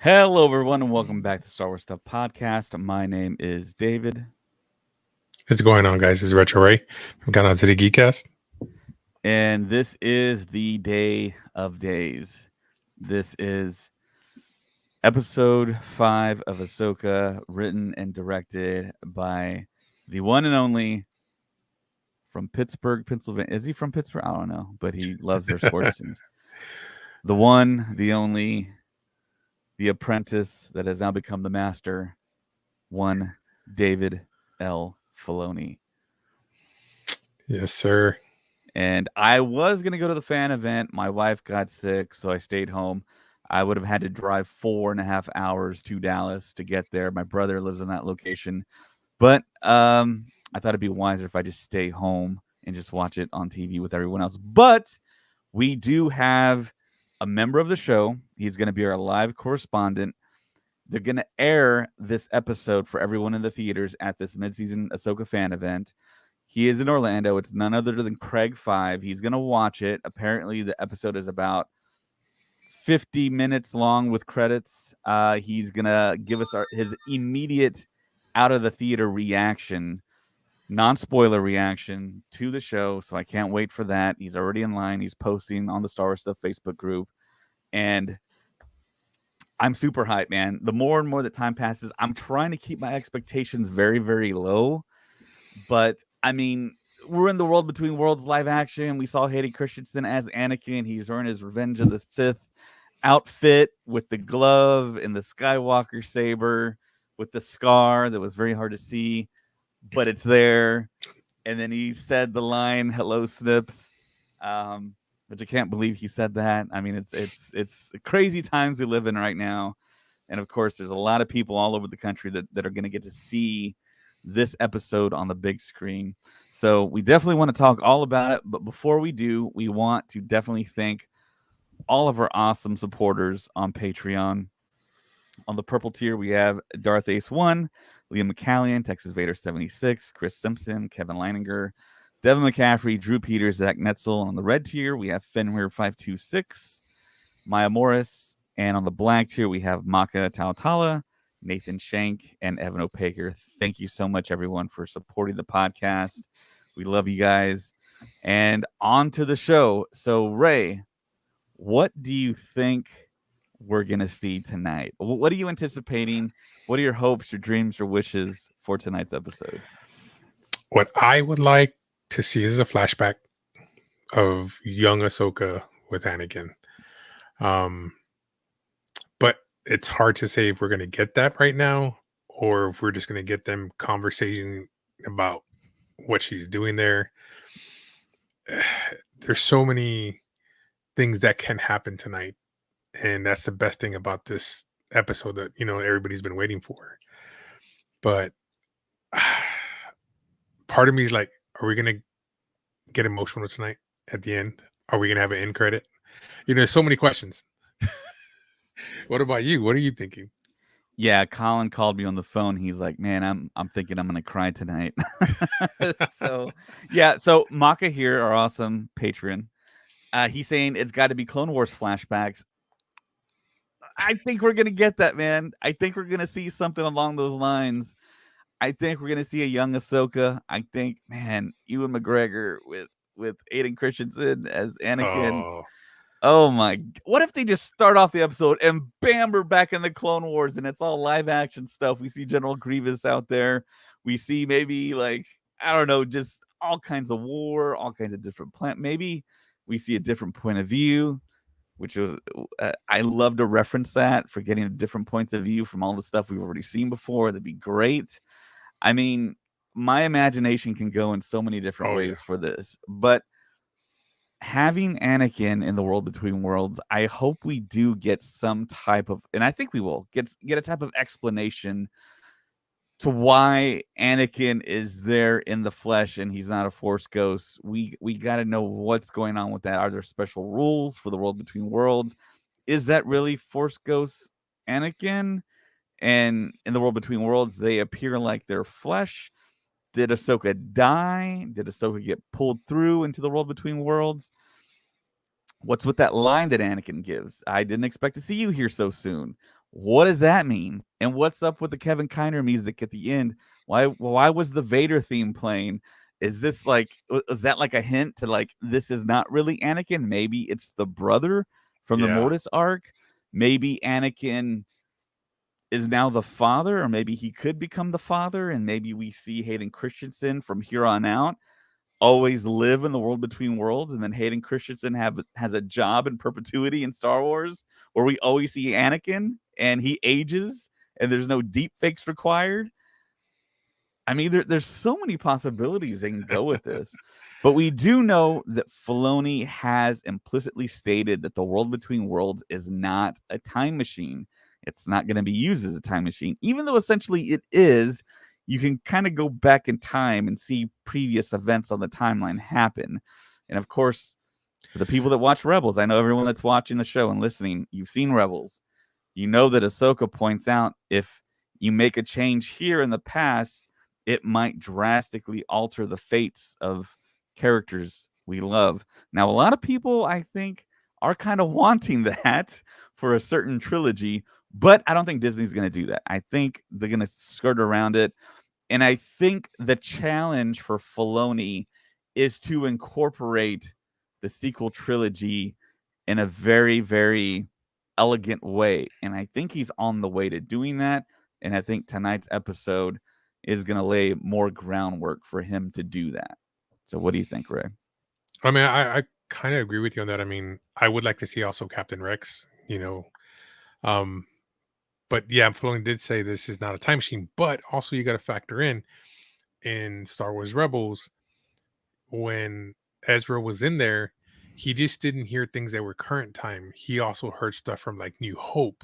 Hello, everyone, and welcome back to Star Wars Stuff Podcast. My name is David, What's going on, guys? This is Retro Ray from Countdown to the Geekcast. and this is the day of days. This is episode 5 of Ahsoka, written and directed by the one and only from Pittsburgh, Pennsylvania. Is he from Pittsburgh? I don't know, but he loves their sports teams. The one, the only, the apprentice that has now become the master, one David L. Filoni. Yes, sir. And I was going to go to the fan event. My wife got sick, so I stayed home. I would have had to drive 4.5 hours to Dallas to get there. My brother lives in that location. But I thought it'd be wiser if I just stay home and just watch it on TV with everyone else. But we do have a member of the show. He's going to be our live correspondent. They're going to air this episode for everyone in the theaters at this midseason Ahsoka fan event. He is in Orlando. It's none other than Craig 5. He's going to watch it. Apparently, the episode is about 50 minutes long with credits. He's going to give us his immediate out-of-the-theater reaction, non-spoiler reaction to the show. So I can't wait for that. He's already in line. He's posting on the Star Wars Stuff Facebook group. And I'm super hyped, man. The more and more that time passes, I'm trying to keep my expectations very, very low. But I mean, we're in the World Between Worlds live action. We saw Hayden Christensen as Anakin. He's earned his Revenge of the Sith outfit with the glove and the Skywalker saber with the scar that was very hard to see, but it's there. And then he said the line "Hello, Snips," which I can't believe he said that. I mean, it's crazy times we live in right now, and of course, there's a lot of people all over the country that are going to get to see this episode on the big screen. So we definitely want to talk all about it. But before we do, we want to definitely thank all of our awesome supporters on Patreon. On the purple tier, we have Darth Ace 1, Liam McCallion, Texas Vader 76, Chris Simpson, Kevin Leininger, Devin McCaffrey, Drew Peters, Zach Netzel. On the red tier, we have Fenrir 526, Maya Morris. And on the black tier, we have Maka Tautala, Nathan Shank, and Evan Opaker. Thank you so much, everyone, for supporting the podcast. We love you guys. And on to the show. So, Ray, what do you think we're going to see tonight? What are you anticipating? What are your hopes, your dreams, your wishes for tonight's episode? What I would like to see is a flashback of young Ahsoka with Anakin. But it's hard to say if we're going to get that right now or if we're just going to get them conversating about what she's doing there. There's so many things that can happen tonight, and that's the best thing about this episode that everybody's been waiting for. But part of me is like, are we gonna get emotional tonight at the end? Are we gonna have an end credit? There's so many questions. What about you? What are you thinking? Yeah, Colin called me on the phone. He's like, "Man, I'm thinking I'm gonna cry tonight." So yeah, so Maka here, our awesome patron. He's saying it's got to be Clone Wars flashbacks. I think we're gonna get that, man. I think we're gonna see something along those lines. I think we're gonna see a young Ahsoka. I think, man, Ewan McGregor with Aiden Christensen as Anakin. Oh, Oh my! What if they just start off the episode and bam, we're back in the Clone Wars and it's all live action stuff? We see General Grievous out there. We see maybe like I don't know, just all kinds of war, all kinds of different Maybe we see a different point of view, which was I love to reference that for getting different points of view from all the stuff we've already seen before. That'd be great. I mean, my imagination can go in so many different ways for this, but having Anakin in the World Between Worlds, I hope we do get some type of, and I think we will get a type of explanation to why Anakin is there in the flesh and he's not a Force ghost. We got to know what's going on with that. Are there special rules for the World Between Worlds? Is that really Force ghost Anakin? And in the World Between Worlds, they appear like they're flesh. Did Ahsoka die? Did Ahsoka get pulled through into the World Between Worlds? What's with that line that Anakin gives? I didn't expect to see you here so soon. What does that mean? And what's up with the Kevin Kiner music at the end? Why was the Vader theme playing? Is this like was that like a hint to like this is not really Anakin? Maybe it's the brother from the Yeah. Mortis arc. Maybe Anakin is now the father, or maybe he could become the father, and maybe we see Hayden Christensen from here on out always live in the world between worlds, and then Hayden Christensen has a job in perpetuity in Star Wars, where we always see Anakin and he ages, and there's no deep fakes required. I mean, there's so many possibilities they can go with this. But we do know that Filoni has implicitly stated that the world between worlds is not a time machine. It's not going to be used as a time machine, even though essentially it is. You can kind of go back in time and see previous events on the timeline happen. And of course, for the people that watch Rebels, I know everyone that's watching the show and listening, you've seen Rebels. You know that Ahsoka points out if you make a change here in the past, it might drastically alter the fates of characters we love. Now, a lot of people, I think, are kind of wanting that for a certain trilogy, but I don't think Disney's going to do that. I think they're going to skirt around it. And I think the challenge for Filoni is to incorporate the sequel trilogy in a very, very elegant way. And I think he's on the way to doing that. And I think tonight's episode is going to lay more groundwork for him to do that. So, what do you think, Ray? I mean, I kind of agree with you on that. I mean, I would like to see also Captain Rex, um, but yeah, Filoni did say this is not a time machine, but also you got to factor in Star Wars Rebels when Ezra was in there, he just didn't hear things that were current time. He also heard stuff from like New Hope,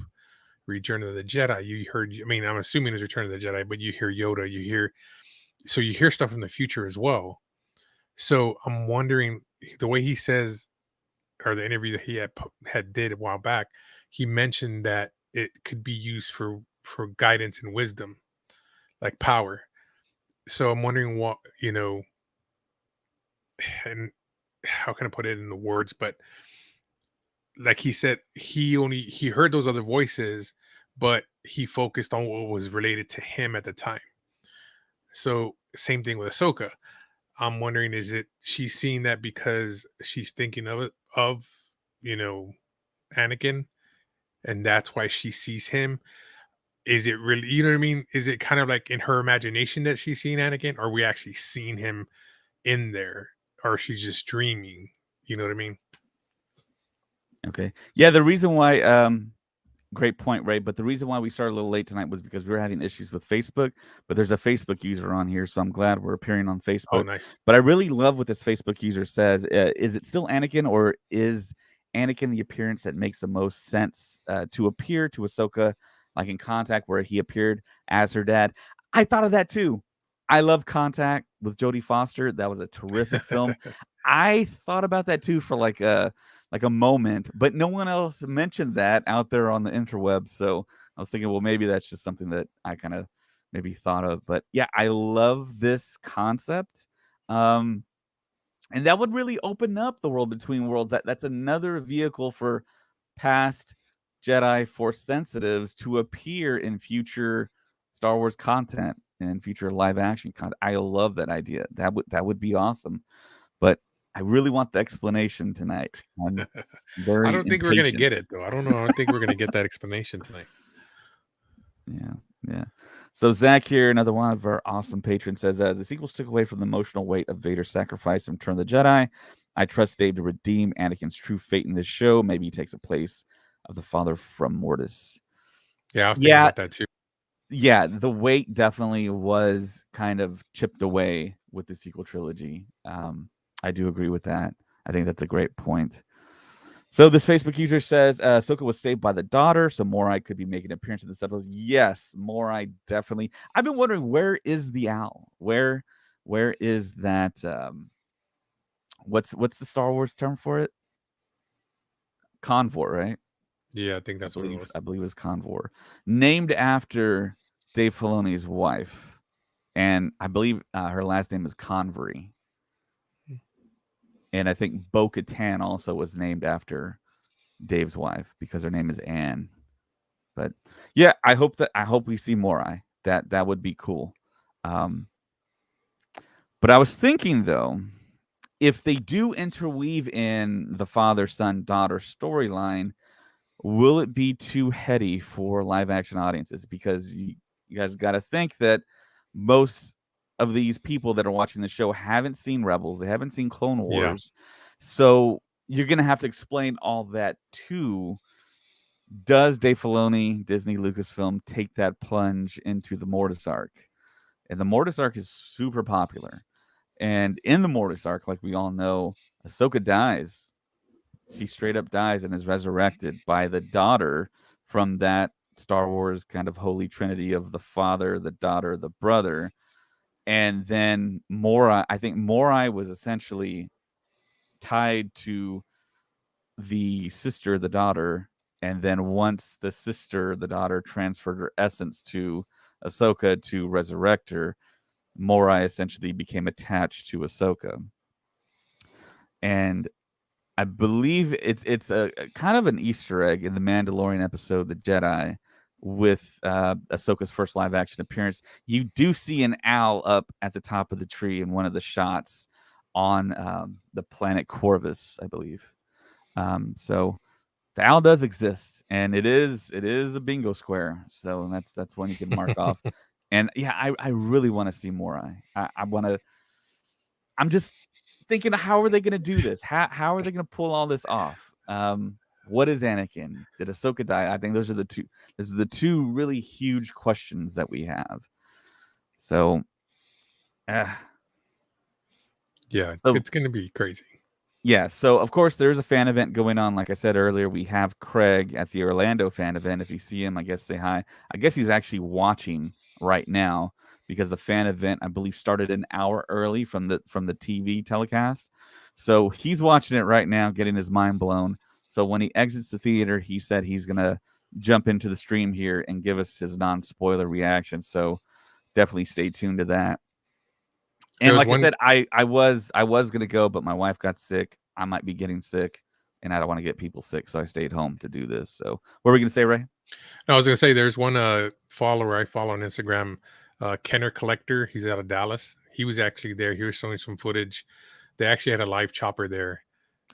Return of the Jedi. You heard, I mean, I'm assuming it's Return of the Jedi, but you hear Yoda, you hear stuff from the future as well. So I'm wondering the way he says, or the interview that he had did a while back, he mentioned that it could be used for guidance and wisdom, like power. So I'm wondering what and how can I put it in the words, but like he said, he heard those other voices, but he focused on what was related to him at the time. So same thing with Ahsoka. I'm wondering, is it she's seeing that because she's thinking of it of you know Anakin, and that's why she sees him? Is it really, you know what I mean? Is it kind of like in her imagination that she's seeing Anakin, or we actually seen him in there, or she's just dreaming? You know what I mean? Okay. Yeah, the reason why great point, Ray. But the reason why we started a little late tonight was because we were having issues with Facebook. But there's a Facebook user on here, so I'm glad we're appearing on Oh, Facebook. nice. But I really love what this Facebook user says. Is it still Anakin, or is Anakin the appearance that makes the most sense to appear to Ahsoka, like in Contact, where he appeared as her dad? I thought of that too. I love Contact with Jodie Foster. That was a terrific film. I thought about that too for like a moment, but no one else mentioned that out there on the interweb. So I was thinking, well, maybe that's just something that I kind of maybe thought of. But yeah, I love this concept. Um, and that would really open up the world between worlds. That's another vehicle for past Jedi Force sensitives to appear in future Star Wars content and future live action content. I love that idea. That would be awesome. But I really want the explanation tonight. I'm I very don't think we're gonna impatient. get it though. I don't know. I don't think we're gonna get that explanation tonight. Yeah, yeah. So Zach here, another one of our awesome patrons, says the sequels took away from the emotional weight of Vader's sacrifice in Return of the Jedi. I trust Dave to redeem Anakin's true fate in this show. Maybe he takes the place of the father from Mortis. Yeah, I was thinking Yeah, about that too. yeah. The weight definitely was kind of chipped away with the sequel trilogy. I do agree with that. I think that's a great point. So this Facebook user says Ahsoka was saved by the daughter, so Morai could be making an appearance in this episode. Yes, Morai definitely. I've been wondering, where is the owl? Where is that? What's the Star Wars term for it? Convor, right? Yeah, I think I that's what it believe was. I believe it was Convor, named after Dave Filoni's wife, and I believe her last name is Convery, and I think Bo-Katan also was named after Dave's wife because her name is Anne. But yeah, I hope we see Morai. That would be cool. Um, but I was thinking though, if they do interweave in the father son daughter storyline, will it be too heady for live action audiences? Because you guys got to think that most of these people that are watching the show haven't seen Rebels, they haven't seen Clone Yeah. Wars, so you're gonna have to explain all that too. Does Dave Filoni, Disney Lucasfilm, take that plunge into the Mortis arc? And the Mortis arc is super popular. And in the Mortis arc, like we all know, Ahsoka dies. She straight up dies and is resurrected by the daughter from that Star Wars kind of holy trinity of the father, the daughter, the brother. And then Morai, I think Morai was essentially tied to the sister, the daughter, and then once the sister, the daughter, transferred her essence to Ahsoka to resurrect her, Morai essentially became attached to Ahsoka. And I believe it's a kind of an Easter egg in the Mandalorian episode, The Jedi, with Ahsoka's first live action appearance. You do see an owl up at the top of the tree in one of the shots on the planet Corvus, I believe. So the owl does exist, and it is a bingo square. So that's one you can mark off. And yeah, I really want to see Morai. I want to. I'm just thinking, how are they going to do this? How are they going to pull all this off? What is Anakin? Did Ahsoka die? I think those are the two. Those are the two really huge questions that we have. So, uh, Yeah, so it's going to be crazy. yeah, so of course there's a fan event going on. Like I said earlier, we have Craig at the Orlando fan event. If you see him, I guess say hi. I guess he's actually watching right now because the fan event, I believe, started an hour early from the TV telecast. So he's watching it right now, getting his mind blown. So when he exits the theater, he said he's gonna jump into the stream here and give us his non-spoiler reaction. So definitely stay tuned to that. There And was like I one. said, I was gonna go, but my wife got sick. I might be getting sick, and I don't want to get people sick, so I stayed home to do this. So what were we gonna say, Ray? I was going to say there's one follower I follow on Instagram, Kenner Collector. He's out of Dallas. He was actually there. He was showing some footage. They actually had a live chopper there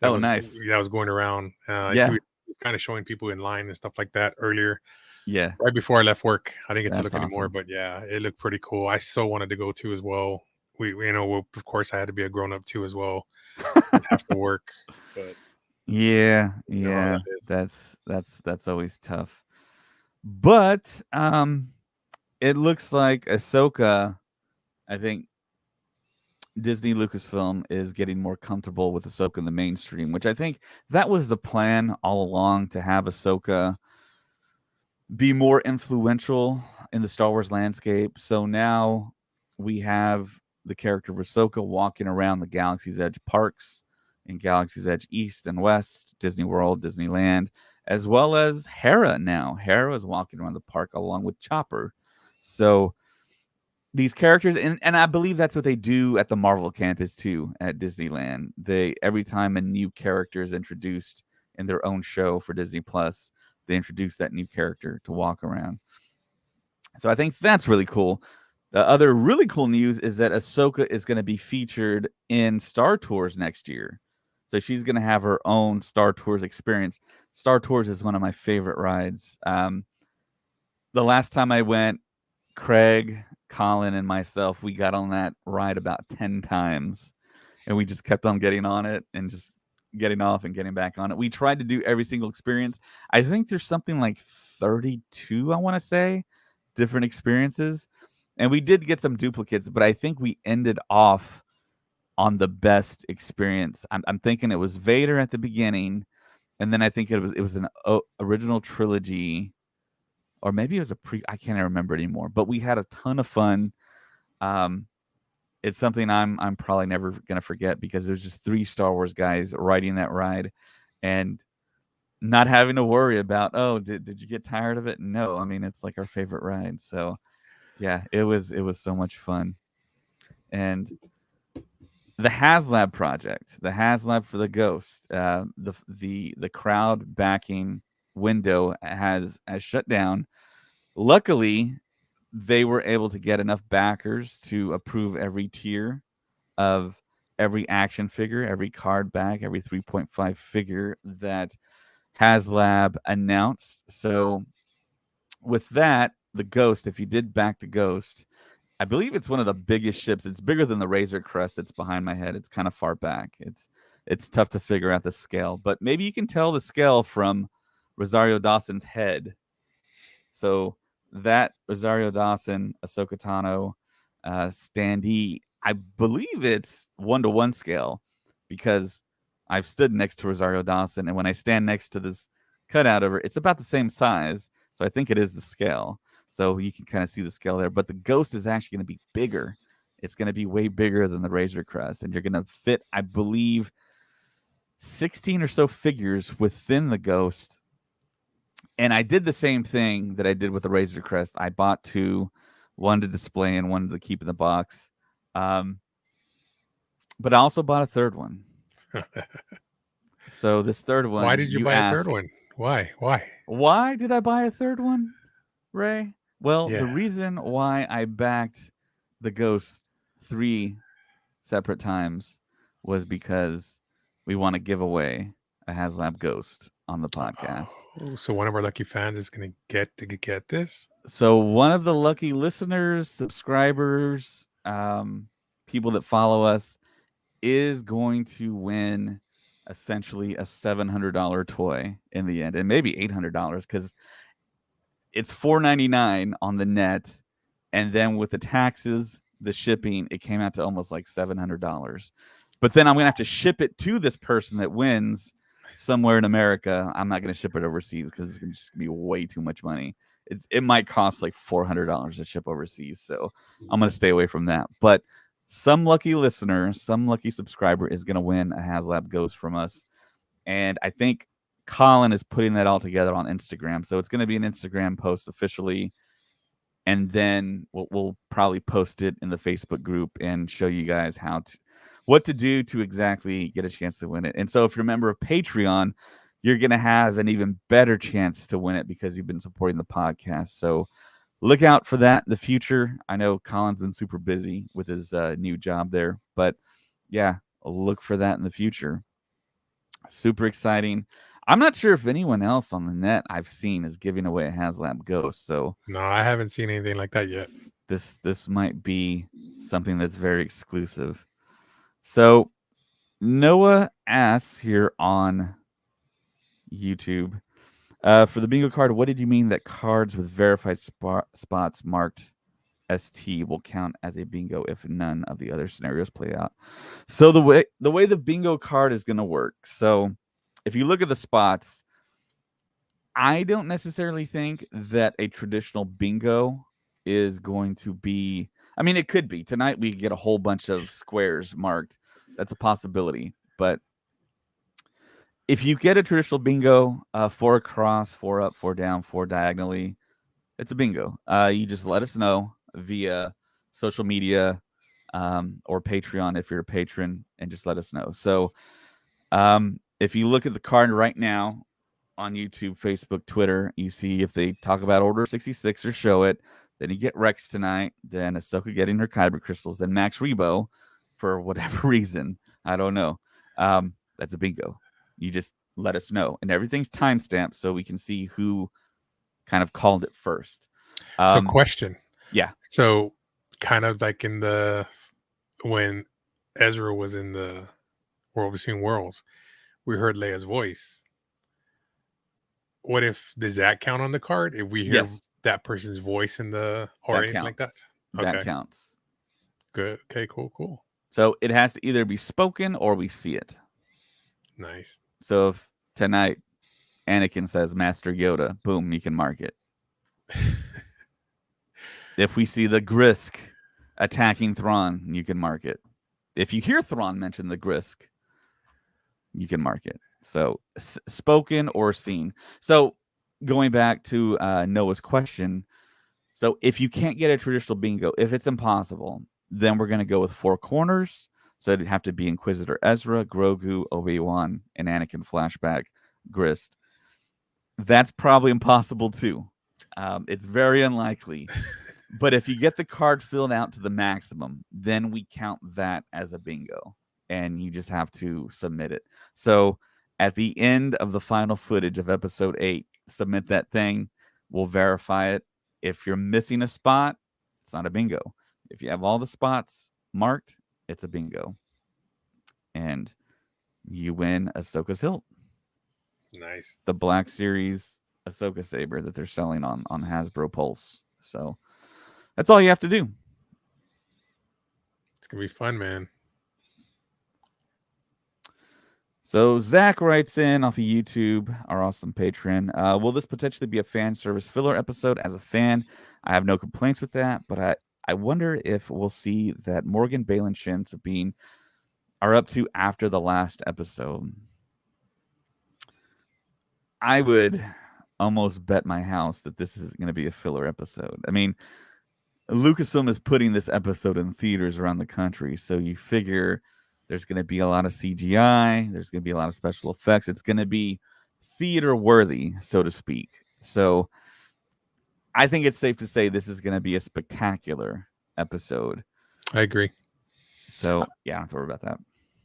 Oh, nice. that was going around. He Yeah, was kind of showing people in line and stuff like that earlier, yeah, right before I left work. I didn't get to that's look anymore, awesome. but yeah, it looked pretty cool. I so wanted to go too as well. Of course, I had to be a grown up too as well and have to work, but Yeah, you know how yeah, that is. that's always tough. But it looks like Ahsoka. I think Disney Lucasfilm is getting more comfortable with Ahsoka in the mainstream, which I think that was the plan all along to have Ahsoka be more influential in the Star Wars landscape. So now we have the character of Ahsoka walking around the Galaxy's Edge parks in Galaxy's Edge East and West, Disney World, Disneyland, as well as Hera now. Hera is walking around the park along with Chopper. So these characters, and I believe that's what they do at the Marvel campus too at Disneyland. They every time a new character is introduced in their own show for Disney Plus, they introduce that new character to walk around. So I think that's really cool. The other really cool news is that Ahsoka is going to be featured in Star Tours next year. So she's going to have her own Star Tours experience. Star Tours is one of my favorite rides. The last time I went, Craig, Colin, and myself, we got on that ride about 10 times. And we just kept on getting on it and just getting off and getting back on it. We tried to do every single experience. I think there's something like 32, I want to say, different experiences. And we did get some duplicates, but I think we ended off on the best experience. I'm thinking it was Vader at the beginning, and then I think it was an original trilogy, or maybe it was a pre. I can't remember anymore. But we had a ton of fun. Um, it's something I'm probably never gonna forget because there's just three Star Wars guys riding that ride, and not having to worry about, oh, did you get tired of it? No, I mean it's like our favorite ride. So yeah, it was so much fun. And the HasLab project, the HasLab for the Ghost, the crowd backing window has shut down. Luckily, they were able to get enough backers to approve every tier of every action figure, every card back, every 3.5 figure that HasLab announced. So with that, the Ghost, if you did back the Ghost, I believe it's one of the biggest ships. It's bigger than the Razor Crest that's behind my head. It's kind of far back. It's tough to figure out the scale, but maybe you can tell the scale from Rosario Dawson's head. So that Rosario Dawson, Ahsoka Tano, standee, I believe it's 1-to-1 scale because I've stood next to Rosario Dawson, and when I stand next to this cutout of her, it's about the same size. So I think it is the scale. So you can kind of see the scale there. But the Ghost is actually going to be bigger. It's going to be way bigger than the Razor Crest, and you're going to fit, I believe, 16 or so figures within the Ghost. And I did the same thing that I did with the Razor Crest. I bought two, one to display and one to keep in the box. But I also bought a third one. So this third one, Why did you buy a third one? Why? Why did I buy a third one, Ray? Well, Yeah. the reason why I backed the Ghost 3 separate times was because we want to give away a HasLab Ghost on the podcast. Oh, so one of our lucky fans is going to get this? So one of the lucky listeners, subscribers, people that follow us is going to win essentially a $700 toy in the end, and maybe $800 because it's $4.99 on the net, and then with the taxes, the shipping, it came out to almost like $700. But then I'm gonna have to ship it to this person that wins somewhere in America. I'm not gonna ship it overseas because it's gonna just be way too much money. It might cost like $400 to ship overseas, so I'm gonna stay away from that. But some lucky listener, some lucky subscriber is gonna win a HasLab Ghost from us, and I think Colin is putting that all together on Instagram. So it's going to be an Instagram post officially. And then we'll probably post it in the Facebook group and show you guys what to do to exactly get a chance to win it. And so if you're a member of Patreon, you're going to have an even better chance to win it because you've been supporting the podcast. So look out for that in the future. I know Colin's been super busy with his new job there, but yeah, look for that in the future. Super exciting. I'm not sure if anyone else on the net I've seen is giving away a HasLab Ghost. So No, I haven't seen anything like that yet. this might be something that's very exclusive. So Noah asks here on YouTube, for the bingo card, what did you mean that cards with verified spots marked ST will count as a bingo if none of the other scenarios play out? So the way the bingo card is going to work. So if you look at the spots, I don't necessarily think that a traditional bingo is going to be. I mean, it could be. Tonight we get a whole bunch of squares marked. That's a possibility. But if you get a traditional bingo, 4 across, 4 up, 4 down, 4 diagonally, it's a bingo. You just let us know via social media or Patreon if you're a patron, and just let us know. So if you look at the card right now on YouTube, Facebook, Twitter, you see if they talk about Order 66 or show it, then you get Rex tonight, then Ahsoka getting her Kyber crystals, then Max Rebo for whatever reason. I don't know. That's a bingo. You just let us know. And everything's timestamped so we can see who kind of called it first. So question. Yeah. So kind of like when Ezra was in the World Between Worlds, we heard Leia's voice. What if, does that count on the card? If we hear that person's voice in or anything like that? Okay. That counts. Good. Okay, cool. So it has to either be spoken or we see it. Nice. So if tonight Anakin says Master Yoda, boom, you can mark it. If we see the Grisk attacking Thrawn, you can mark it. If you hear Thrawn mention the Grisk, you can mark it. So spoken or seen. So going back to Noah's question, so if you can't get a traditional bingo, if it's impossible, then we're going to go with 4 corners. So it'd have to be Inquisitor Ezra, Grogu, Obi-Wan, and Anakin flashback, Grist. That's probably impossible too. It's very unlikely. But if you get the card filled out to the maximum, then we count that as a bingo, and you just have to submit it. So at the end of the final footage of episode 8, submit that thing. We'll verify it. If you're missing a spot, it's not a bingo. If you have all the spots marked, it's a bingo. And you win Ahsoka's hilt, Nice. the Black Series Ahsoka saber that they're selling on Hasbro Pulse. So that's all you have to do. It's gonna be fun, man. So Zach writes in off of YouTube, our awesome patron. Will this potentially be a fan service filler episode? As a fan, I have no complaints with that, but I wonder if we'll see that Morgan, Balin, Shin, Sabine are up to after the last episode. I would almost bet my house that this is going to be a filler episode. I mean, Lucasfilm is putting this episode in theaters around the country, so you figure there's going to be a lot of CGI, there's going to be a lot of special effects. It's going to be theater worthy, so to speak. So I think it's safe to say this is going to be a spectacular episode. I agree. So yeah, I don't have to worry about that.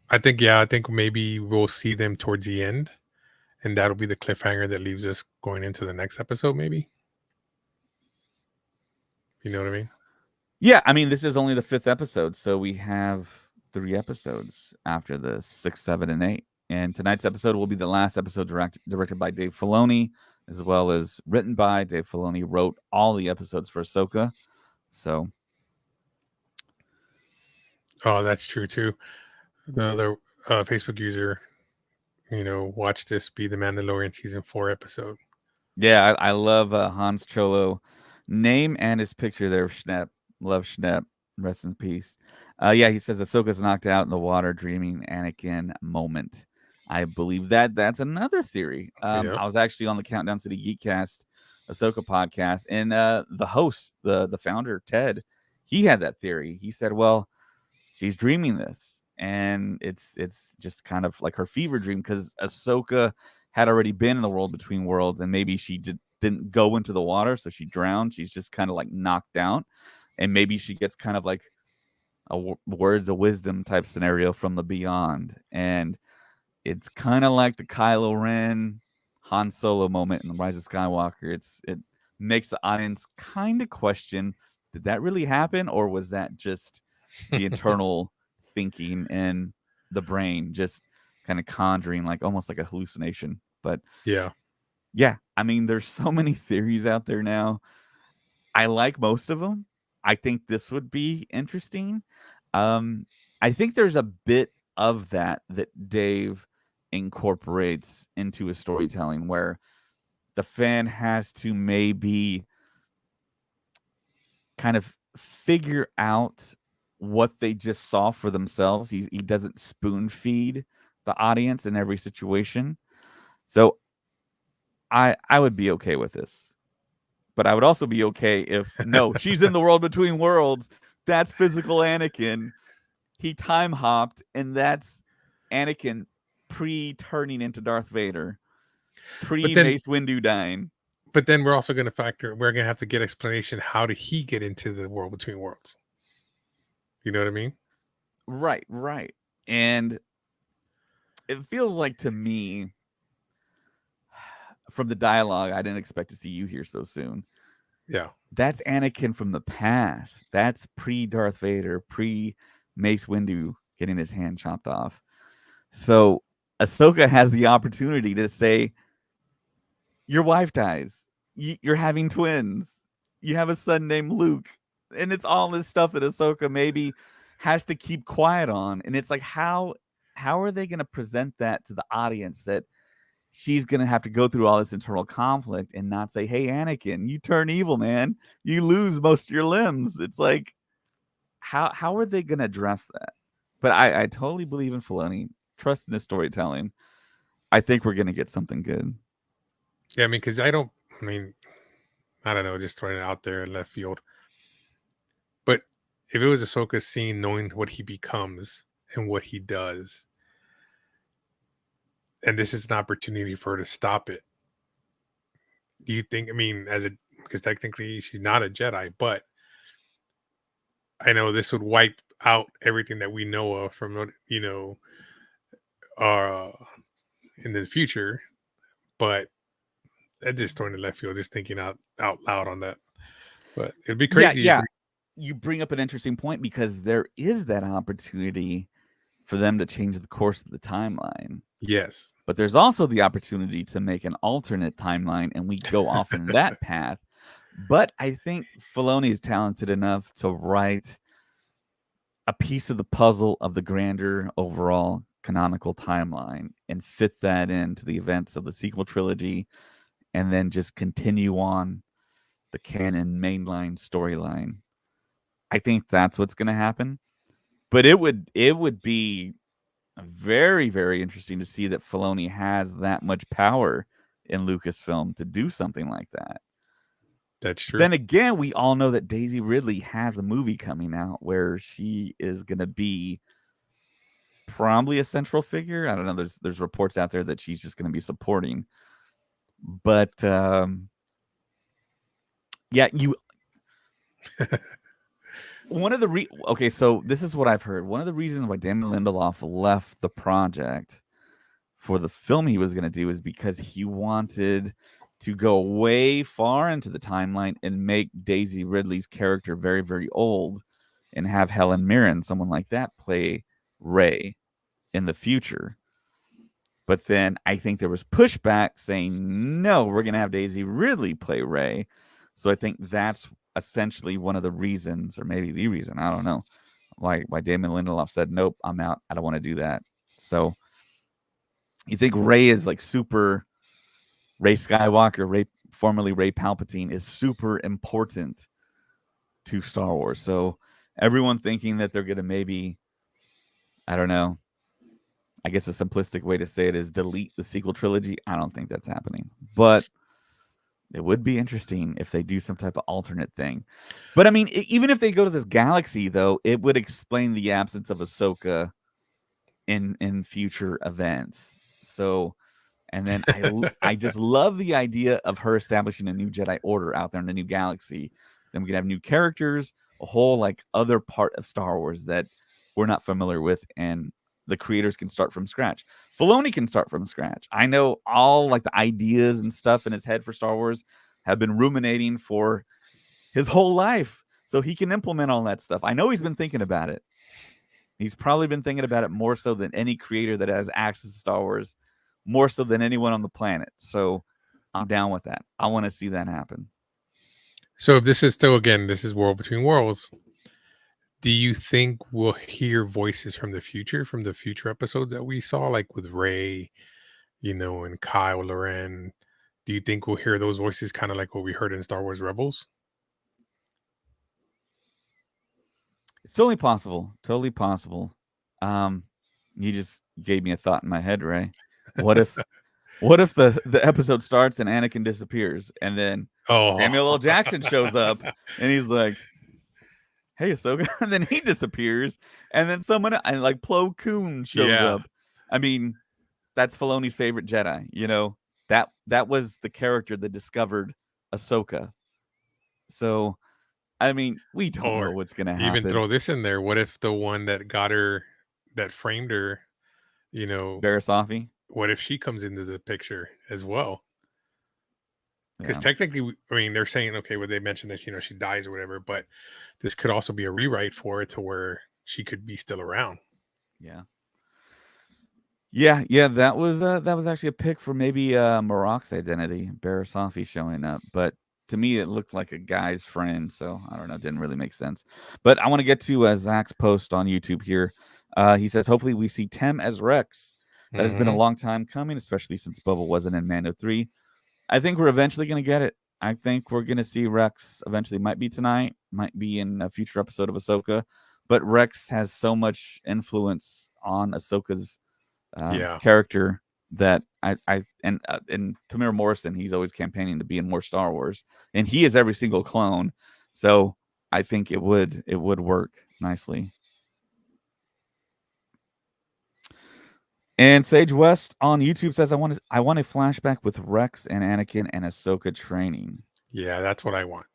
I think maybe we'll see them towards the end, and that'll be the cliffhanger that leaves us going into the next episode, maybe. You know what I mean? Yeah, I mean, this is only the 5th episode, so we have 3 episodes after the 6, 7, and 8. And tonight's episode will be the last episode directed by Dave Filoni, as well as written by Dave Filoni. Wrote all the episodes for Ahsoka. So, Oh, that's true too. The other Facebook user, watch this be the Mandalorian season 4 episode. yeah, I love Hans Cholo. Name and his picture there, Schnepp. Love Schnepp. Rest in peace. Yeah, he says Ahsoka's knocked out in the water, dreaming Anakin moment. I believe that's another theory. Yep. I was actually on the Countdown City Geekcast Ahsoka podcast, and the host, the founder, Ted, he had that theory. He said, well, she's dreaming this, and it's just kind of like her fever dream, because Ahsoka had already been in the world between worlds, and maybe she didn't go into the water, so she drowned. She's just kind of like knocked out, and maybe she gets kind of like a words of wisdom type scenario from the beyond. And it's kind of like the Kylo Ren Han Solo moment in The Rise of Skywalker. It makes the audience kind of question, did that really happen, or was that just the internal thinking in the brain just kind of conjuring, like almost like a hallucination? But Yeah. I mean, there's so many theories out there now. I like most of them. I think this would be interesting. I think there's a bit of that Dave incorporates into his storytelling, where the fan has to maybe kind of figure out what they just saw for themselves. He doesn't spoon feed the audience in every situation. So I would be okay with this. But I would also be okay if, no, she's in the world between worlds. That's physical Anakin. He time hopped, and that's Anakin pre-turning into Darth Vader, pre-Mace Windu dying. But then we're also going to we're going to have to get explanation. How did he get into the world between worlds? You know what I mean? Right. And it feels like, to me, from the dialogue, I didn't expect to see you here so soon. Yeah. That's Anakin from the past. That's pre-Darth Vader, pre-Mace Windu getting his hand chopped off. So Ahsoka has the opportunity to say, your wife dies. You're having twins. You have a son named Luke. And it's all this stuff that Ahsoka maybe has to keep quiet on. And it's like, how are they going to present that to the audience, that she's going to have to go through all this internal conflict and not say, hey, Anakin, you turn evil, man. You lose most of your limbs. It's like, how are they going to address that? But I totally believe in Filoni. Trust in his storytelling. I think we're going to get something good. Yeah, I mean, because I don't know, just throwing it out there in left field. But if it was Ahsoka scene, knowing what he becomes and what he does, and this is an opportunity for her to stop it, do you think? I mean, because technically she's not a Jedi, but I know this would wipe out everything that we know of from uh in the future. But that just throwing the left field, just thinking out loud on that. But it'd be Yeah, crazy. yeah. You bring up an interesting point because there is that opportunity for them to change the course of the timeline. Yes. But there's also the opportunity to make an alternate timeline and we go off in that path. But I think Filoni is talented enough to write a piece of the puzzle of the grander overall canonical timeline and fit that into the events of the sequel trilogy and then just continue on the canon mainline storyline. I think that's what's going to happen. But it would be very, very interesting to see that Filoni has that much power in Lucasfilm to do something like that. That's true. Then again, we all know that Daisy Ridley has a movie coming out where she is going to be probably a central figure. I don't know. There's reports out there that she's just going to be supporting. But yeah, one of the okay, so this is what I've heard. One of the reasons why Damon Lindelof left the project for the film he was going to do is because he wanted to go way far into the timeline and make Daisy Ridley's character very, very old and have Helen Mirren, someone like that, play Rey in the future. But then I think there was pushback saying, no, we're going to have Daisy Ridley play Rey. So I think that's essentially one of the reasons, or maybe the reason, I don't know, why Damon Lindelof said, nope, I'm out. I don't want to do that. So you think Rey is like super Rey Skywalker, formerly Rey Palpatine, is super important to Star Wars. So everyone thinking that they're going to maybe, I don't know, I guess a simplistic way to say it is delete the sequel trilogy. I don't think that's happening. But it would be interesting if they do some type of alternate thing. But I mean, even if they go to this galaxy, though, it would explain the absence of Ahsoka in future events. So, and then I just love the idea of her establishing a new Jedi Order out there in the new galaxy. Then we can have new characters, a whole like other part of Star Wars that we're not familiar with, and the creators can start from scratch. Filoni can start from scratch. I know all like the ideas and stuff in his head for Star Wars have been ruminating for his whole life, so he can implement all that stuff. I know he's been thinking about it. He's probably been thinking about it more so than any creator that has access to Star Wars, more so than anyone on the planet. So I'm down with that. I want to see that happen. So if this is still, again, this is World Between Worlds, do you think we'll hear voices from the future episodes that we saw, like with Ray, and Kyle Ren? Do you think we'll hear those voices kind of like what we heard in Star Wars Rebels? It's totally possible. Totally possible. You just gave me a thought in my head, Ray. What if the episode starts and Anakin disappears and then Samuel L. Jackson shows up and he's like, hey, Ahsoka, and then he disappears, and then someone and like Plo Koon shows up. I mean, that's Filoni's favorite Jedi. That was the character that discovered Ahsoka. So, I mean, we don't know what's gonna happen. Even throw this in there. What if the one that got her, that framed her, Barasafi? What if she comes into the picture as well? Because technically, I mean, they're saying, okay, well, they mentioned that, she dies or whatever, but this could also be a rewrite for it to where she could be still around. Yeah. That was actually a pick for maybe Marok's identity, Barasafi showing up. But to me, it looked like a guy's friend, so I don't know, it didn't really make sense. But I want to get to Zach's post on YouTube here. He says, hopefully we see Tem as Rex. That has been a long time coming, especially since Boba wasn't in Mando 3. I think we're eventually going to get it. I think we're going to see Rex eventually. Might be tonight, might be in a future episode of Ahsoka. But Rex has so much influence on Ahsoka's character that and Tamir Morrison, he's always campaigning to be in more Star Wars, and he is every single clone. So I think it would work nicely. And Sage West on YouTube says, I want a flashback with Rex and Anakin and Ahsoka training. Yeah, that's what I want.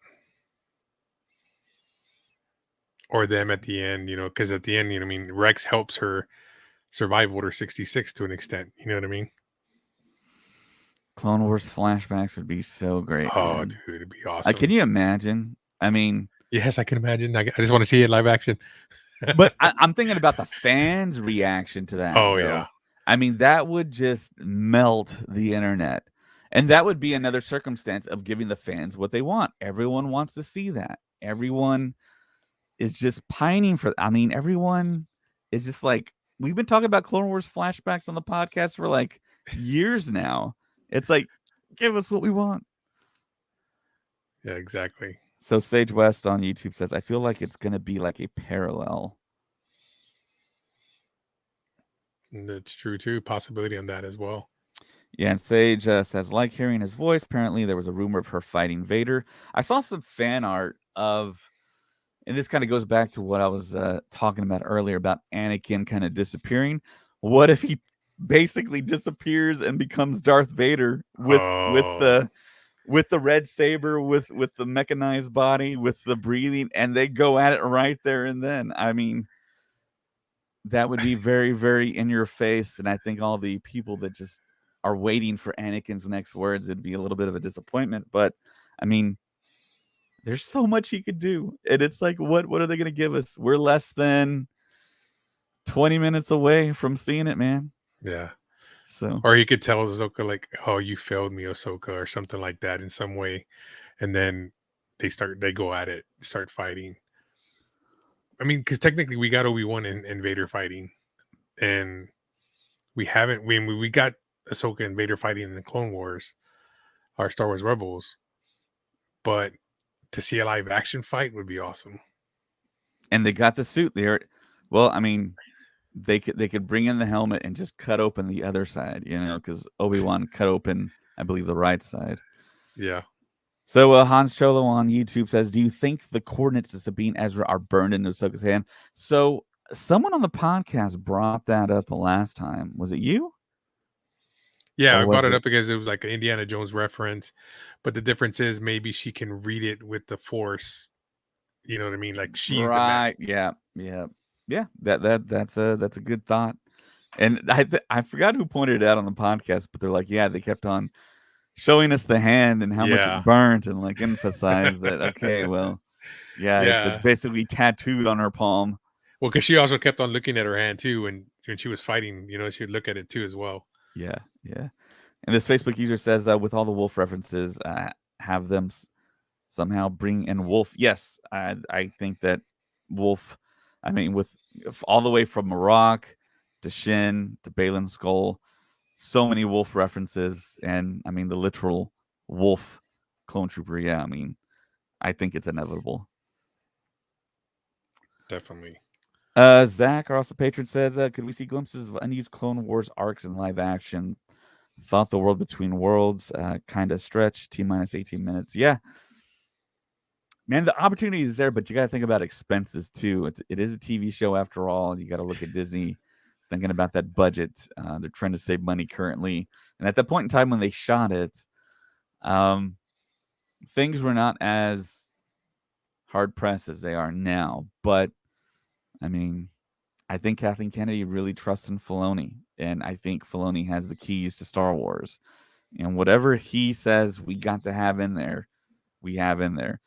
Or them at the end, because at the end, I mean, Rex helps her survive Order 66 to an extent. You know what I mean? Clone Wars flashbacks would be so great, Oh, man. dude, it'd be Can awesome. you imagine? I mean, Yes, I can imagine. I just want to see it live action. but I'm thinking about the fans' reaction to that, Oh yeah, though. I mean, that would just melt the internet. And that would be another circumstance of giving the fans what they want. Everyone wants to see that. Everyone is just pining for. I mean, everyone is just like, we've been talking about Clone Wars flashbacks on the podcast for like years now. It's like, give us what we want. yeah, exactly. So Sage West on YouTube says, I feel like it's gonna be like a parallel. And that's true too. Possibility on that as well. Yeah, and Sage says, like hearing his voice. Apparently, there was a rumor of her fighting Vader. I saw some fan art of, and this kind of goes back to what I was talking about earlier about Anakin kind of disappearing. What if he basically disappears and becomes Darth Vader Oh, with the red saber, with the mechanized body, with the breathing, and they go at it right there and then? I mean, that would be very, very in your face, and I think all the people that just are waiting for Anakin's next words, it'd be a little bit of a disappointment. But I mean, there's so much he could do, and it's like, what are they going to give us? We're less than 20 minutes away from seeing it, man. yeah. So Or he could tell Ahsoka like, "Oh, you failed me, Ahsoka," or something like that in some way, and then they go at it, start fighting. I mean, because technically we got Obi-Wan and Vader fighting, and we haven't. We got Ahsoka and Vader fighting in the Clone Wars, or Star Wars Rebels, but to see a live action fight would be awesome. and they got the suit there. Well, I mean, they could bring in the helmet and just cut open the other side, because Obi-Wan cut open, I believe, the right side. Yeah. So Hans Cholo on YouTube says, "Do you think the coordinates to Sabine Ezra are burned into Ahsoka's hand?" So someone on the podcast brought that up last time. Was it you, Yeah, or I brought was it it up because it was like an Indiana Jones reference, but the difference is maybe she can read it with the Force. You know what I mean? Like she's the map. right? Yeah, yeah, yeah. That's a good thought. And I forgot who pointed it out on the podcast, but they're like, yeah, they kept on showing us the hand and how much it Yeah. burnt, and like emphasized that. Okay, well, yeah, it's Yeah. basically tattooed on her palm. Well, because she also kept on looking at her hand too, and when she was fighting, she would look at it too as well. Yeah, yeah. And this Facebook user says, with all the wolf references, have them somehow bring in wolf. Yes, I think that wolf. I mean, with all the way from Marok to Shin to Balin Skull, so many wolf references, and I mean the literal wolf clone trooper. Yeah, I mean, I think it's inevitable. Definitely. Zach, our also patron, says, could we see glimpses of unused Clone Wars arcs in live action? Thought the world between worlds kind of stretch. T minus 18 minutes. Yeah, man, the opportunity is there, but you got to think about expenses too. It is a TV show after all. You got to look at Disney thinking about that budget. They're trying to save money currently, and at that point in time when they shot it, um, things were not as hard pressed as they are now. But I mean, I think Kathleen Kennedy really trusts in Filoni, and I think Filoni has the keys to Star Wars. And whatever he says we got to have in there, we have in there.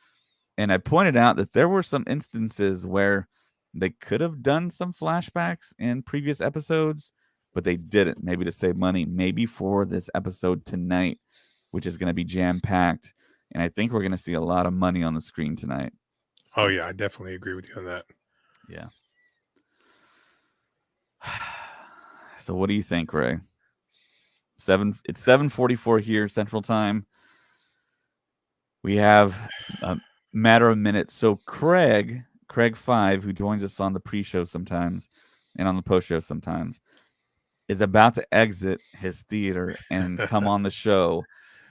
And I pointed out that there were some instances where they could have done some flashbacks in previous episodes, but they didn't. Maybe to save money, maybe for this episode tonight, which is going to be jam packed. And I think we're going to see a lot of money on the screen tonight. Oh So, yeah, I definitely agree with you on that. yeah. So, what do you think, Ray? It's 7:44 here Central Time. We have a matter of minutes. So Craig 5, who joins us on the pre-show sometimes and on the post-show sometimes, is about to exit his theater and come on the show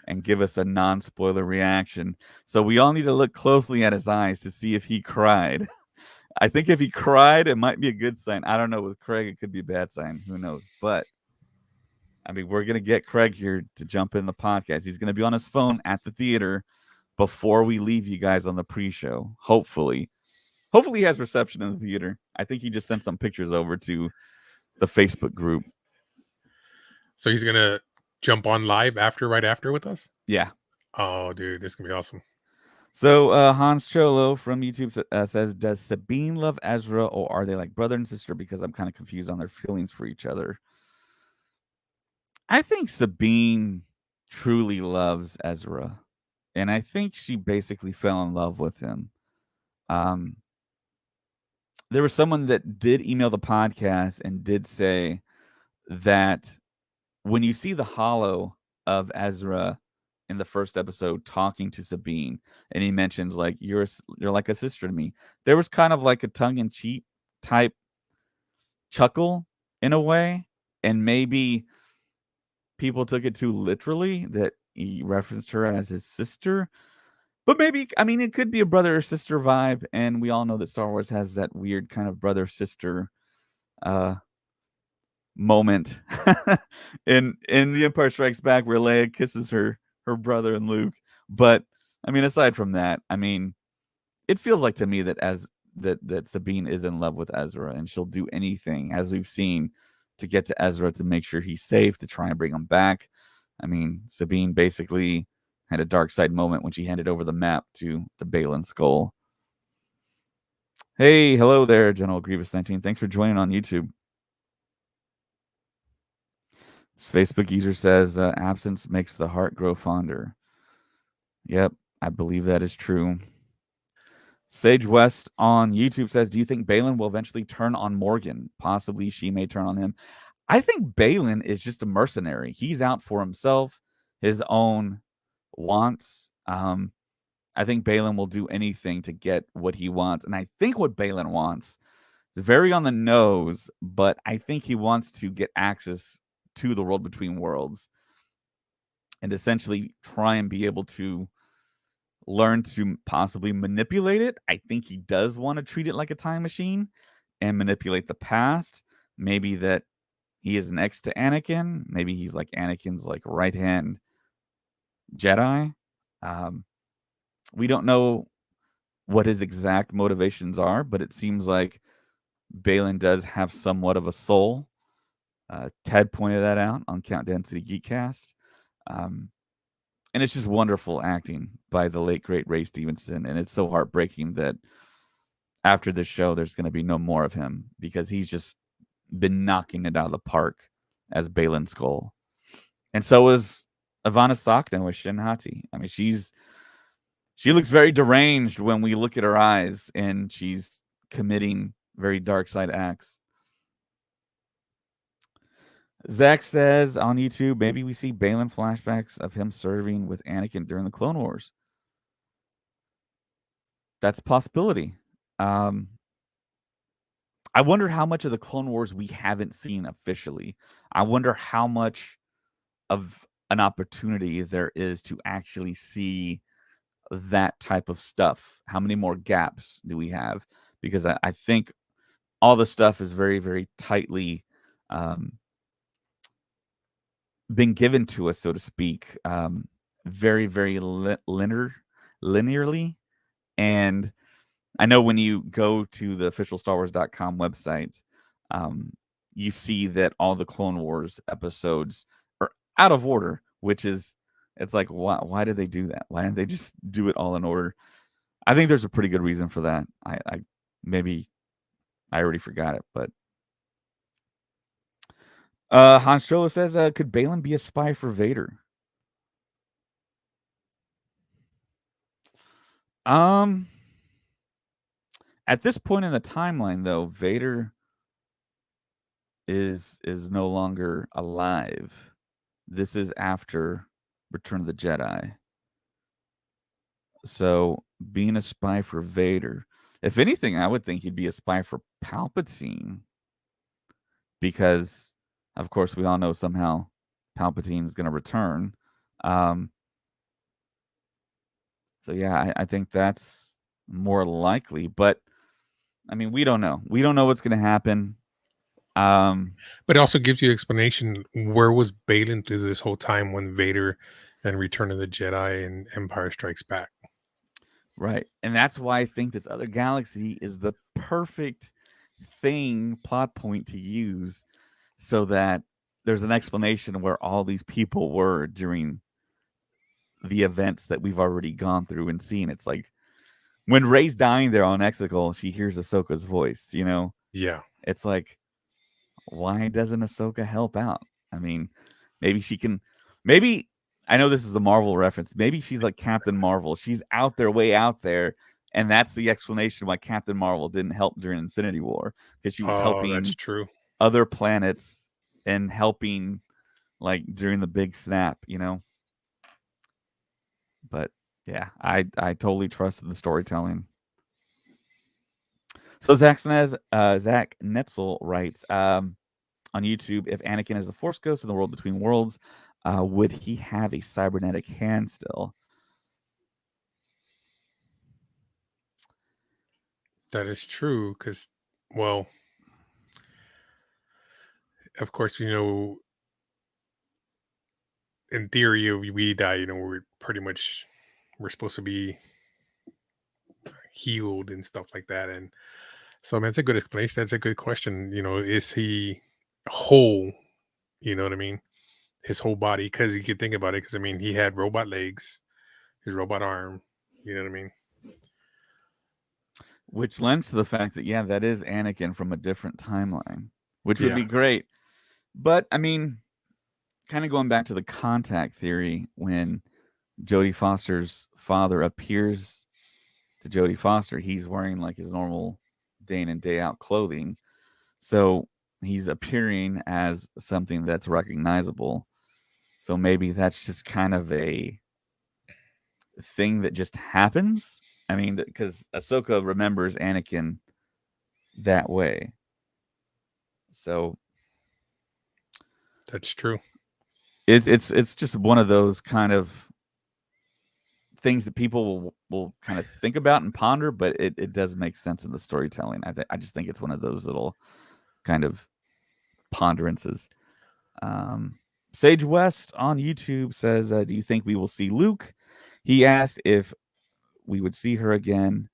and give us a non-spoiler reaction. So we all need to look closely at his eyes to see if he cried. I think if he cried, it might be a good sign. I don't know. With Craig, it could be a bad sign. Who knows? But I mean, we're gonna get Craig here to jump in the podcast. He's gonna be on his phone at the theater before we leave you guys on the pre-show. Hopefully he has reception in the theater. I think he just sent some pictures over to the Facebook group. So he's gonna jump on live right after with us. Yeah. Oh, dude, this is gonna be awesome. So Hans Cholo from YouTube says, "Does Sabine love Ezra, or are they like brother and sister? Because I'm kind of confused on their feelings for each other." I think Sabine truly loves Ezra, and I think she basically fell in love with him. Um, there was someone that did email the podcast and did say that when you see the hollow of Ezra in the first episode talking to Sabine, and he mentions like you're like a sister to me, there was kind of like a tongue in cheek type chuckle in a way, and maybe people took it too literally that he referenced her as his sister. But maybe, I mean, it could be a brother or sister vibe, and we all know that Star Wars has that weird kind of brother sister uh, moment in The Empire Strikes Back where Leia kisses her brother and Luke. But I mean, aside from that, I mean, it feels like to me that that Sabine is in love with Ezra, and she'll do anything, as we've seen, to get to Ezra to make sure he's safe, to try and bring him back. I mean, Sabine basically had a dark side moment when she handed over the map to Balin Skull. Hey, hello there, General Grievous 19. Thanks for joining on YouTube. This Facebook user says, absence makes the heart grow fonder. Yep, I believe that is true. Sage West on YouTube says, do you think Balin will eventually turn on Morgan? Possibly she may turn on him. I think Balin is just a mercenary. He's out for himself, his own wants. I think Balin will do anything to get what he wants. And I think what Balin wants is very on the nose, but I think he wants to get access to the world between worlds and essentially try and be able to learn to possibly manipulate it. I think he does want to treat it like a time machine and manipulate the past. Maybe that he is next to Anakin. Maybe he's like Anakin's like right hand Jedi. We don't know what his exact motivations are, but it seems like Balin does have somewhat of a soul. Ted pointed that out on Countdown to the Geekcast. And it's just wonderful acting by the late, great Ray Stevenson. And it's so heartbreaking that after this show, there's going to be no more of him because he's just been knocking it out of the park as Balin Skull. And so is Ivana Sakno as Shin Hati. I mean, she looks very deranged when we look at her eyes, and she's committing very dark side acts. Zach says on YouTube, maybe we see Balin flashbacks of him serving with Anakin during the Clone Wars. That's a possibility. I wonder how much of the Clone Wars we haven't seen officially. I wonder how much of an opportunity there is to actually see that type of stuff. How many more gaps do we have? Because I think all the stuff is very, very tightly been given to us, so to speak, very, very linearly. And I know when you go to the official StarWars.com website, you see that all the Clone Wars episodes are out of order, which is, it's like, why did they do that? Why didn't they just do it all in order? I think there's a pretty good reason for that. I maybe I already forgot it, but Han Solo says, could Balin be a spy for Vader? At this point in the timeline, though, Vader is no longer alive. This is after Return of the Jedi. So being a spy for Vader, if anything, I would think he'd be a spy for Palpatine, because, of course, we all know somehow Palpatine is going to return. So yeah, I think that's more likely. But I mean, we don't know. We don't know what's going to happen. Um, But it also gives you explanation where was Balin through this whole time when Vader and Return of the Jedi and Empire Strikes Back. right. And that's why I think this other galaxy is the perfect plot point to use so that there's an explanation where all these people were during the events that we've already gone through and seen. It's like when Rey's dying there on Exegol, she hears Ahsoka's voice, you know? Yeah. It's like, why doesn't Ahsoka help out? I mean, maybe she can. Maybe I know this is a Marvel reference. Maybe she's like Captain Marvel. She's out there, way out there, and that's the explanation why Captain Marvel didn't help during Infinity War because she was Oh, that's helping true. other planets and helping like during the big snap, you know. But yeah, I totally trusted the storytelling. So Zach Netzel writes, on YouTube, if Anakin is the Force ghost in the world between worlds, would he have a cybernetic hand still? That is true because, well, of course, in theory, if we die, we're pretty much we're supposed to be healed and stuff like that. And so, man, that's a good explanation. That's a good question. Is he whole? You know what I mean? His whole body, because you could think about it. Because I mean, he had robot legs, his robot arm. You know what I mean? Which lends to the fact that, yeah, that is Anakin from a different timeline, which would Yeah, be great. But, I mean, kind of going back to the contact theory, when Jodie Foster's father appears to Jodie Foster, he's wearing like his normal day in and day out clothing. So he's appearing as something that's recognizable. So maybe that's just kind of a thing that just happens. I mean, because Ahsoka remembers Anakin that way. So that's true. it's just one of those kind of things that people will kind of think about and ponder, but it does make sense in the storytelling. I just think it's one of those little kind of ponderances. Um, Sage West on YouTube says, "Do you think we will see Luke?" He asked if we would see her again,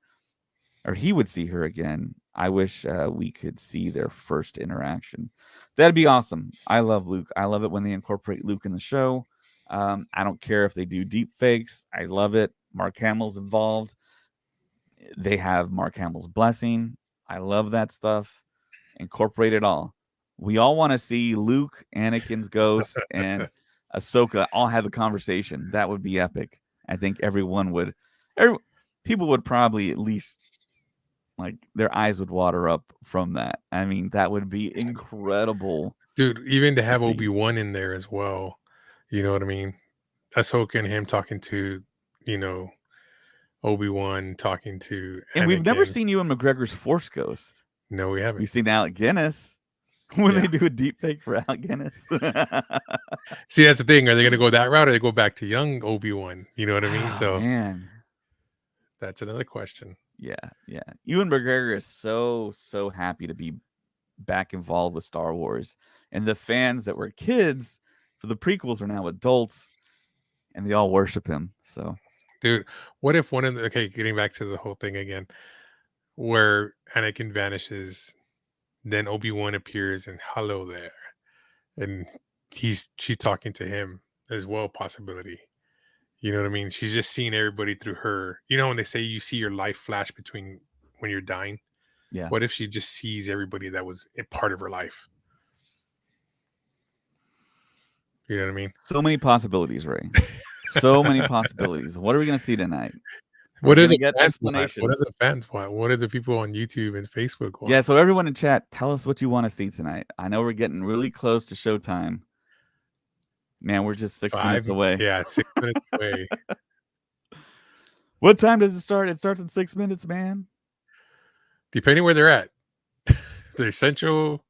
or he would see her again. I wish we could see their first interaction. That'd be awesome. I love Luke. I love it when they incorporate Luke in the show. I don't care if they do deep fakes. I love it. Mark Hamill's involved. They have Mark Hamill's blessing. I love that stuff. Incorporate it all. We all want to see Luke, Anakin's ghost, and Ahsoka all have a conversation. That would be epic. I think everyone would. Every, people would probably at least like their eyes would water up from that. I mean, that would be incredible Dude, even to to have see. Obi-Wan in there as well. You know what I mean? Ahsoka and him talking to, you know, Obi-Wan talking to And we've never Anakin. seen Ewan McGregor's Force Ghost. No, we haven't. We've seen Alec Guinness when Yeah. they do a deep fake for Alec Guinness. See, that's the thing. Are they going to go that route or they go back to young Obi-Wan? You know what I mean? Oh So man. that's another question. Yeah, yeah. Ewan McGregor is so happy to be back involved with Star Wars. And the fans that were kids for the prequels are now adults and they all worship him. So Dude, what if one of the, okay, getting back to the whole thing again, where Anakin vanishes, then Obi-Wan appears and hello there. And she's talking to him as well, possibility. You know what I mean? She's just seeing everybody through her. You know when they say you see your life flash between when you're dying? yeah. What if she just sees everybody that was a part of her life? You know what I mean? So many possibilities, Ray. So many possibilities. What are we gonna see tonight? We're What do gonna the get fans want? What do explanations. the fans want? What do the people on YouTube and Facebook Yeah, want? so everyone in chat, tell us what you want to see tonight. I know we're getting really close to showtime. Man, we're just 6 minutes away. Yeah, 6 minutes away. What time does it start? It starts in 6 minutes, man. Depending where they're at. They're central.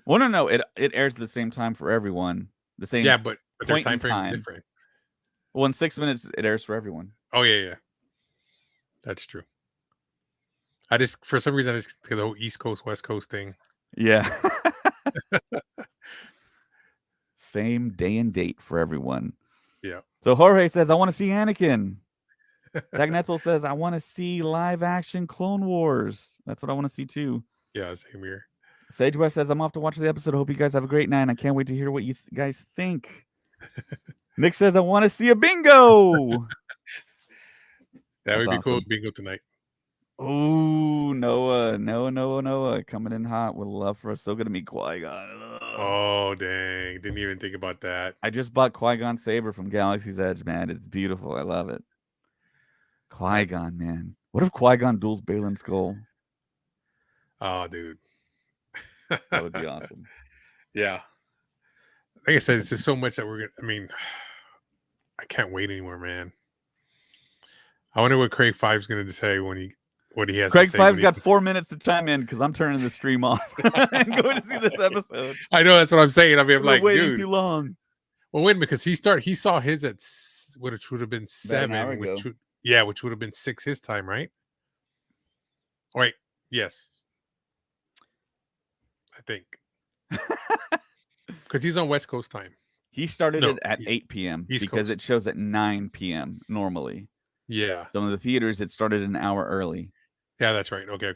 Well, no. It airs at the same time for everyone. The same Yeah, but their point in time frame is time. different. Well, in 6 minutes, it airs for everyone. Oh yeah. That's true. I just for some reason I just the whole East Coast West Coast thing. Yeah. Same day and date for everyone. Yeah. So Jorge says, I want to see Anakin. Dagnetzel says, I want to see live action Clone Wars. That's what I want to see too. Yeah, same here. Sage West says, I'm off to watch the episode. Hope you guys have a great night. I can't wait to hear what you guys think. Nick says, I want to see a bingo. That would be cool. Awesome. Bingo tonight. Oh, Noah coming in hot with love for Ahsoka to meet Qui-Gon. Oh, dang. Didn't even think about that. I just bought Qui-Gon Saber from Galaxy's Edge, man. It's beautiful. I love it. Qui-Gon, man. What if Qui-Gon duels Baylan Skoll? Oh, dude. That would be awesome. Yeah. Like I said, it's just so much that we're going to, I mean, I can't wait anymore, man. I wonder what Craig Five's going to say when what he has Craig to say. Five's got 4 minutes to chime in because I'm turning the stream off and going to see this episode. I know, that's what I'm saying. I mean, I'm like, waiting dude. too long. Well, wait a minute, because he saw his at which would have been 7, which would have been 6 his time, right? Wait, yes. I think. Because he's on West Coast time. He started it at 8 p.m. East because Coast. it shows at 9 p.m. normally. Yeah. Some of the theaters, it started an hour early. Yeah, that's right. Okay.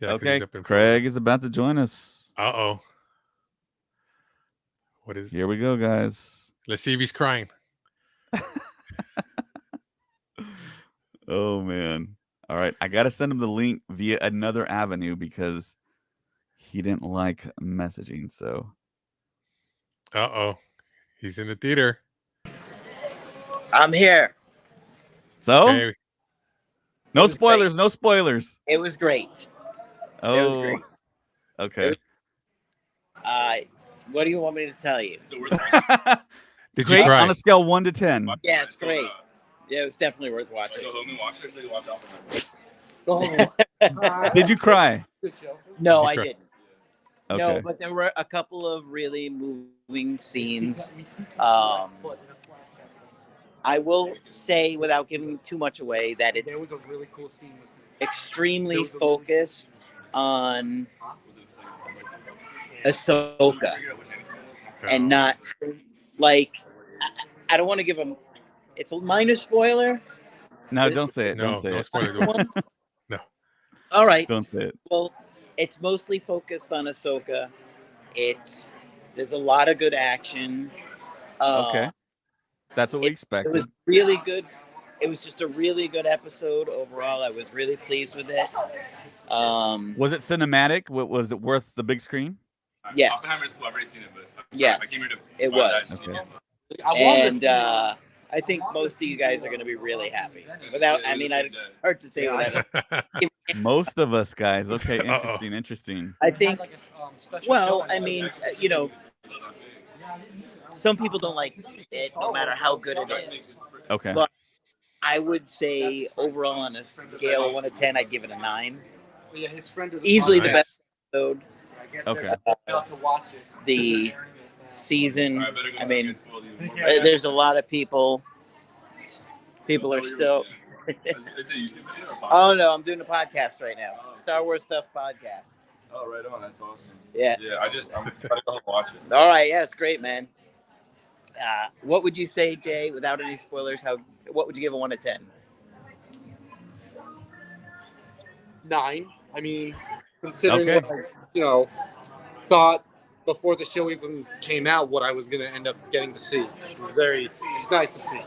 Yeah, okay, Craig is about to join us. Uh-oh. What is it? Here we go, guys. Let's see if he's crying. Oh, man. All right. I got to send him the link via another avenue because he didn't like messaging, so. Uh-oh. He's in the theater. I'm here. So? Okay. No spoilers, no spoilers. It was great. Oh. It was great. Okay. What do you want me to tell you? Did great you cry? On a scale 1 to 10. Yeah, it's great. Yeah, it was definitely worth watching. Go home and watch it. So you watch Did you cry? No, I didn't. Okay. No, but there were a couple of really moving scenes. I will say, without giving too much away, that it's extremely focused on Ahsoka and not like I don't want to give them. It's a minor spoiler. No, don't say it. No, Don't say no it. spoiler. No. All right. Don't say it. Well, it's mostly focused on Ahsoka. There's a lot of good action. Okay. That's what we It expected. was really good. It was just a really good episode overall. I was really pleased with it. Was it cinematic? Was it worth the big screen? Yes. I've already seen it, but Yes, it was. Okay. And I think most of you guys are going to be really happy. It's hard to say without. Most of us guys. Okay, interesting. I think. Well, I mean, some people don't like it, no matter how good it is. Okay. But I would say overall, on a scale of 1 to 10, I'd give it a 9. Easily the best episode. Okay. The season. I mean, there's a lot of people. People are still. Oh no, I'm doing a podcast right now. Star Wars Stuff podcast. Oh, right on. That's awesome. Yeah. Yeah, I'm trying to go watch it. All right. Yeah, it's great, man. What would you say, Jay, without any spoilers? What would you give a 1 to 10? 9. I mean, considering what I, thought before the show even came out, what I was going to end up getting to see. It's nice to see.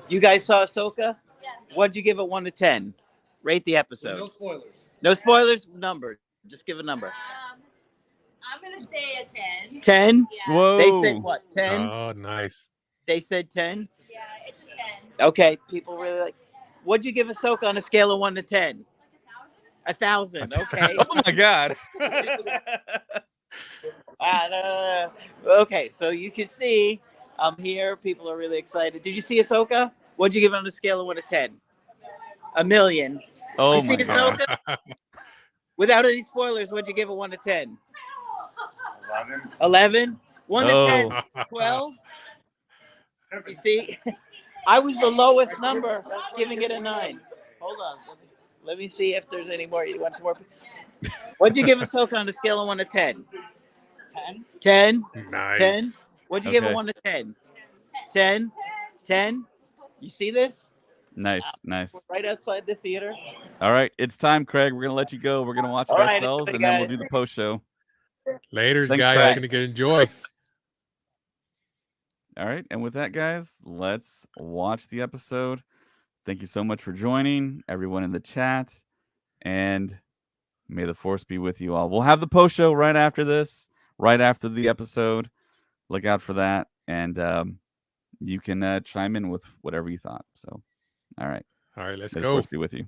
You guys saw Ahsoka? Yeah. What'd you give it 1 to 10? Rate the episode. No spoilers. No spoilers. Number. Just give a number. I'm gonna say a 10. 10? Yeah. Whoa. They said what? 10? Oh, nice. They said 10? Yeah, it's a 10. Okay. People really like. What'd you give Ahsoka on a scale of 1 to 10? 1,000. Okay. Oh my God. Okay, so you can see I'm here. People are really excited. Did you see Ahsoka? What'd you give it on a scale of 1 to 10? 1,000,000. Oh You my see God. Ahsoka? Without any spoilers, what'd you give it 1 to 10? 11? 1 to 10? 12? You see? I was the lowest number, giving it a 9. Hold on. Let me see if there's any more. You want some more? What'd you give Ahsoka on a scale of 1 to 10? 10. Nice. 10. What'd you give a Okay. 1 to 10? 10. 10. You see this? Nice. We're right outside the theater. All right, it's time, Craig. We're gonna let you go. We're gonna watch it All right, ourselves, enjoy, and then we'll guys. do the post show. Laters, Thanks, guys. Craig. Gonna get enjoy. All right, and with that, guys, let's watch the episode. Thank you so much for joining, everyone in the chat, and may the force be with you all. We'll have the post show right after this, right after the episode. Look out for that, and you can chime in with whatever you thought. So, all right, All right, let's may the go. force be with you.